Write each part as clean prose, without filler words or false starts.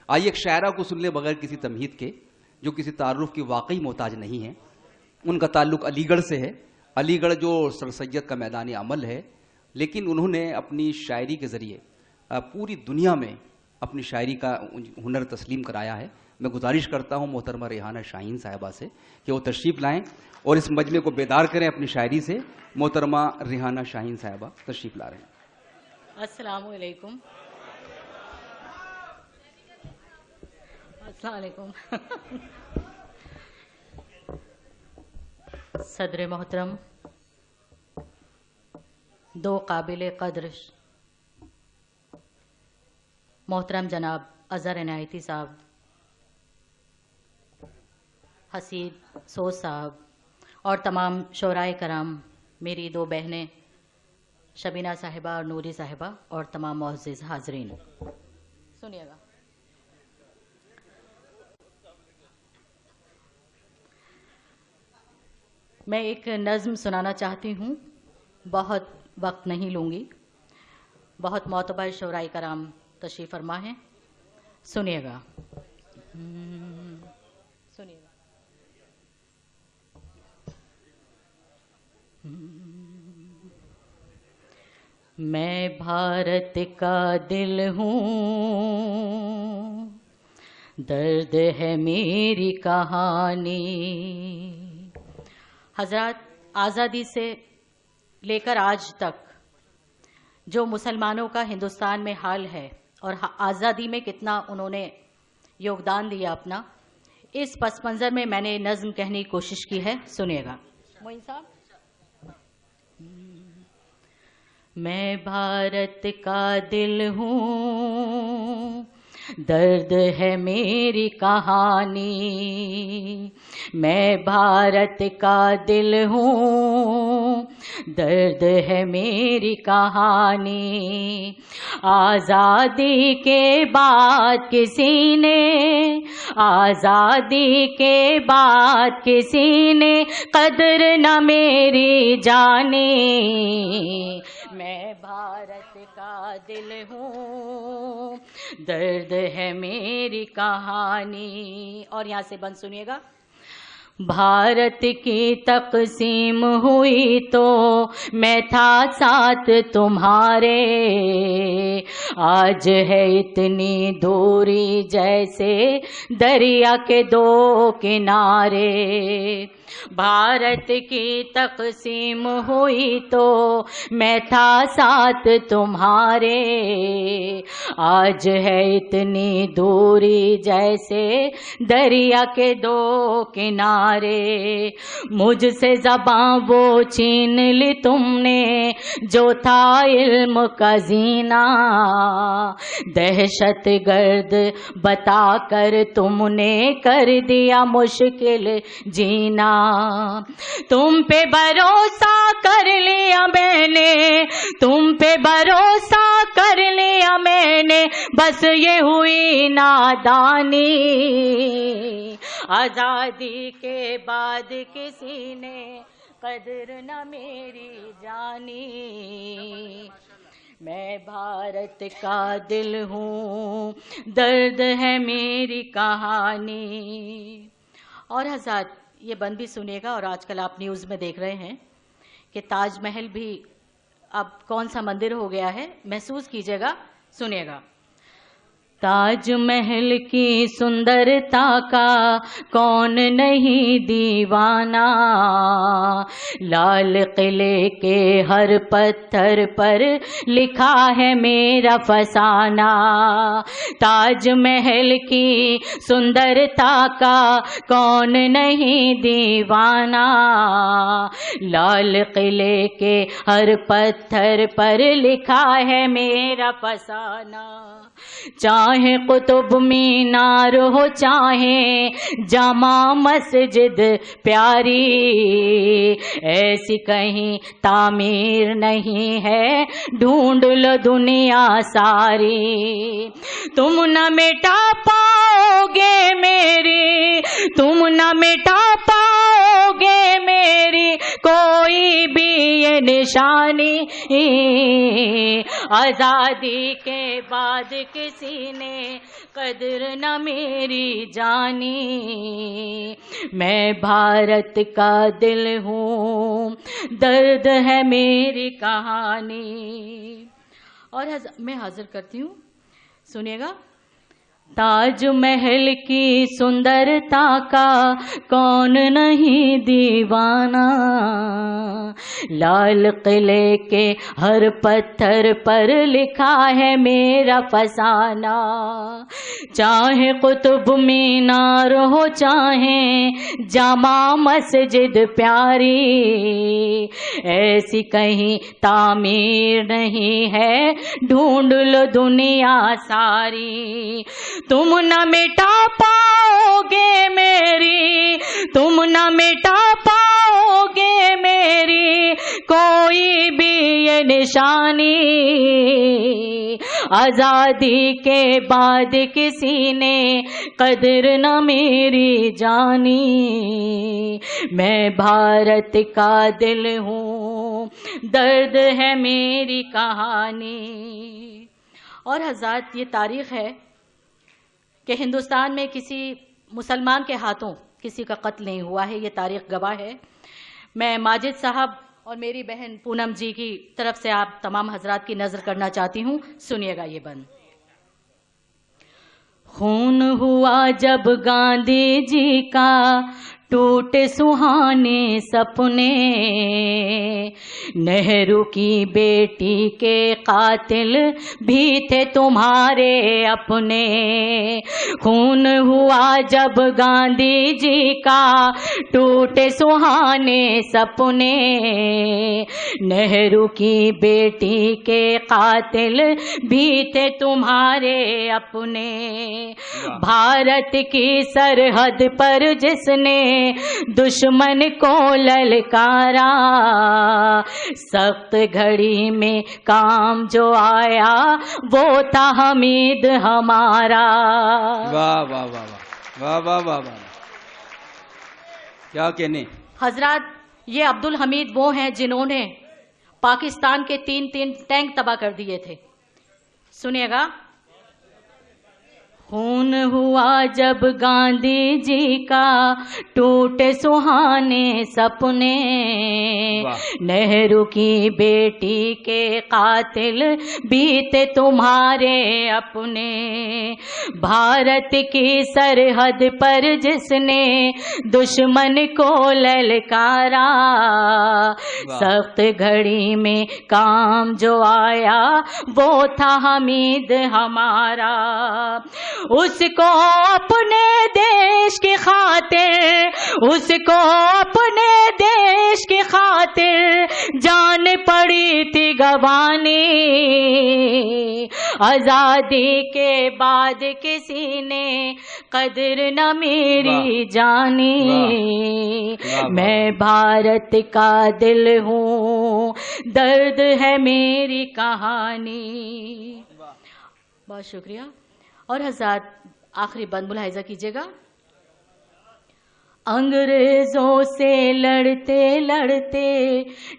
आइए एक शायरा को सुन ले बगैर किसी तमहीद के, जो किसी तारुफ की वाकई मोहताज नहीं है। उनका ताल्लुक अलीगढ़ से है। अलीगढ़ जो सर सैयद का मैदान अमल है, लेकिन उन्होंने अपनी शायरी के ज़रिए पूरी दुनिया में अपनी शायरी का हुनर तस्लीम कराया है। मैं गुजारिश करता हूँ मोहतरमा रेहाना शाहीन साहिबा से कि वो तशरीफ़ लाएँ और इस मजमे को बेदार करें अपनी शायरी से। मोहतरमा रेहाना शाहीन साहिबा तशरीफ़ ला रहे हैं। अस्सलामु अलैकुम। अस्सलामु अलैकुम। सदर मोहतरम, दो काबिल कद्र मोहतरम जनाब अज़हर इनायती साहब, हसीद सोज साहब और तमाम शोराए कराम, मेरी दो बहनें शबीना साहिबा और नूरी साहिबा और तमाम मुअज़्ज़िज़ हाज़रीन, सुनिएगा। मैं एक नज़्म सुनाना चाहती हूँ, बहुत वक्त नहीं लूँगी। बहुत मोतबर शोराए कराम तशरीफ़ फरमा है, सुनिएगा। सुनिएगा। मैं भारत का दिल हूँ, दर्द है मेरी कहानी। हज़रात, आज़ादी से लेकर आज तक जो मुसलमानों का हिंदुस्तान में हाल है और आज़ादी में कितना उन्होंने योगदान दिया अपना, इस पस मंज़र में मैंने नज़्म कहने की कोशिश की है, सुनिएगा। मोइन साहब। मैं भारत का दिल हूँ, दर्द है मेरी कहानी। मैं भारत का दिल हूँ, दर्द है मेरी कहानी। आज़ादी के बाद किसी ने, आज़ादी के बाद किसी ने कदर न मेरी जानी। मैं भारत का दिल हूँ, दर्द है मेरी कहानी। और यहाँ से बंद सुनिएगा। भारत की तक़सीम हुई तो मैं था साथ तुम्हारे, आज है इतनी दूरी जैसे दरिया के दो किनारे। भारत की तक़सीम हुई तो मैं था साथ तुम्हारे, आज है इतनी दूरी जैसे दरिया के दो किनारे। मुझसे ज़बां वो छीन ली तुमने जो था इल्म का ज़ीना। दहशत गर्द बताकर तुमने कर दिया मुश्किल जीना। तुम पे भरोसा कर लिया मैंने, तुम पे भरोसा कर लिया मैंने, बस ये हुई नादानी। आज़ादी के बाद किसी ने कदर न मेरी जानी। मैं भारत का दिल हूँ, दर्द है मेरी कहानी। और हज़रात, ये बंद भी सुनिएगा। और आजकल आप न्यूज़ में देख रहे हैं कि ताजमहल भी अब कौन सा मंदिर हो गया है, महसूस कीजिएगा, सुनिएगा। ताजमहल की सुंदरता का कौन नहीं दीवाना, लाल किले के हर पत्थर पर लिखा है मेरा फसाना। ताजमहल की सुंदरता का कौन नहीं दीवाना, लाल किले के हर पत्थर पर लिखा है मेरा फसाना। चाहे कुतुब मीनार हो चाहे जामा मस्जिद प्यारी, ऐसी कहीं तामीर नहीं है, ढूंढ लो दुनिया सारी। तुम न मिटा पाओगे मेरी, तुम न मिटा पाओगे मेरी कोई भी ये निशानी। आज़ादी के बाद किसी ने कदर न मेरी जानी। मैं भारत का दिल हूँ, दर्द है मेरी कहानी। और मैं हाजिर करती हूँ, सुनिएगा। ताजमहल की सुंदरता का कौन नहीं दीवाना, लाल किले के हर पत्थर पर लिखा है मेरा फसाना। चाहे कुतुब मीनार हो चाहे जामा मस्जिद प्यारी, ऐसी कहीं तामीर नहीं है, ढूंढ लो दुनिया सारी। तुम न मिटा पाओगे मेरी, तुम न मिटा पाओगे मेरी कोई भी ये निशानी। आजादी के बाद किसी ने कदर न मेरी जानी। मैं भारत का दिल हूँ, दर्द है मेरी कहानी। और हज़रात, ये तारीख़ है कि हिंदुस्तान में किसी मुसलमान के हाथों किसी का कत्ल नहीं हुआ है, ये तारीख़ गवाह है। मैं माजिद साहब और मेरी बहन पूनम जी की तरफ से आप तमाम हजरात की नज़र करना चाहती हूँ, सुनिएगा ये बंद। खून हुआ जब गांधी जी का, टूटे सुहाने सपने, नेहरू की बेटी के कातिल भी थे तुम्हारे अपने। खून हुआ जब गांधी जी का, टूटे सुहाने सपने, नेहरू की बेटी के कातिल भी थे तुम्हारे अपने। भारत की सरहद पर जिसने दुश्मन को ललकारा, सख्त घड़ी में काम जो आया वो था हमीद हमारा। वाह वाह वाह वाह वाह वाह वाह, क्या कहने। हजरात, ये अब्दुल हमीद वो हैं जिन्होंने पाकिस्तान के 3 टैंक तबाह कर दिए थे। सुनिएगा। खून हुआ जब गांधी जी का, टूटे सुहाने सपने, नेहरू की बेटी के कातिल भी थे तुम्हारे अपने। भारत की सरहद पर जिसने दुश्मन को ललकारा, सख्त घड़ी में काम जो आया वो था हमीद हमारा। उसको अपने देश की खातिर, उसको अपने देश की खातिर जान पड़ी थी गंवानी। आजादी के बाद किसी ने कदर न मेरी जानी। मैं भारत का दिल हूँ, दर्द है मेरी कहानी। बहुत शुक्रिया। और हज़रात, आखिरी बंद मुलाहिजा कीजिएगा। अंग्रेजों से लड़ते लड़ते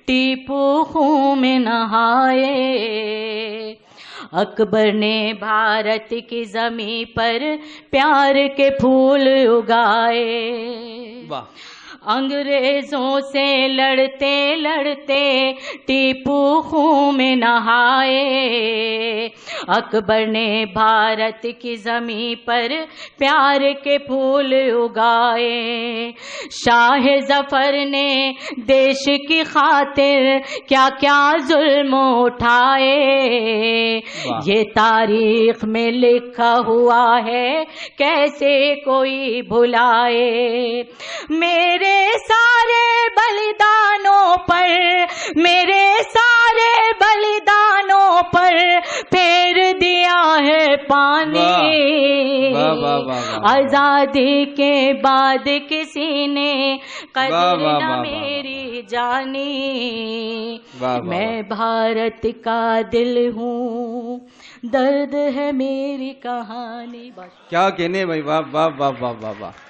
टीपू खून में नहाए, अकबर ने भारत की ज़मीं पर प्यार के फूल उगाए। वाह। अंग्रेजों से लड़ते लड़ते टीपू खून में नहाए, अकबर ने भारत की ज़मीं पर प्यार के फूल उगाए। शाह जफर ने देश की खातिर क्या क्या जुल्म उठाए, ये तारीख में लिखा हुआ है कैसे कोई भुलाए। मेरे सारे बलिदानों पर, मेरे सारे बलिदानों पर फेर दिया है पानी। आजादी के बाद किसी ने कदर न मेरी जानी। मैं भारत का दिल हूँ, दर्द है मेरी कहानी। क्या कहने भाई, वाह वाह वाह वाह वाह वाह।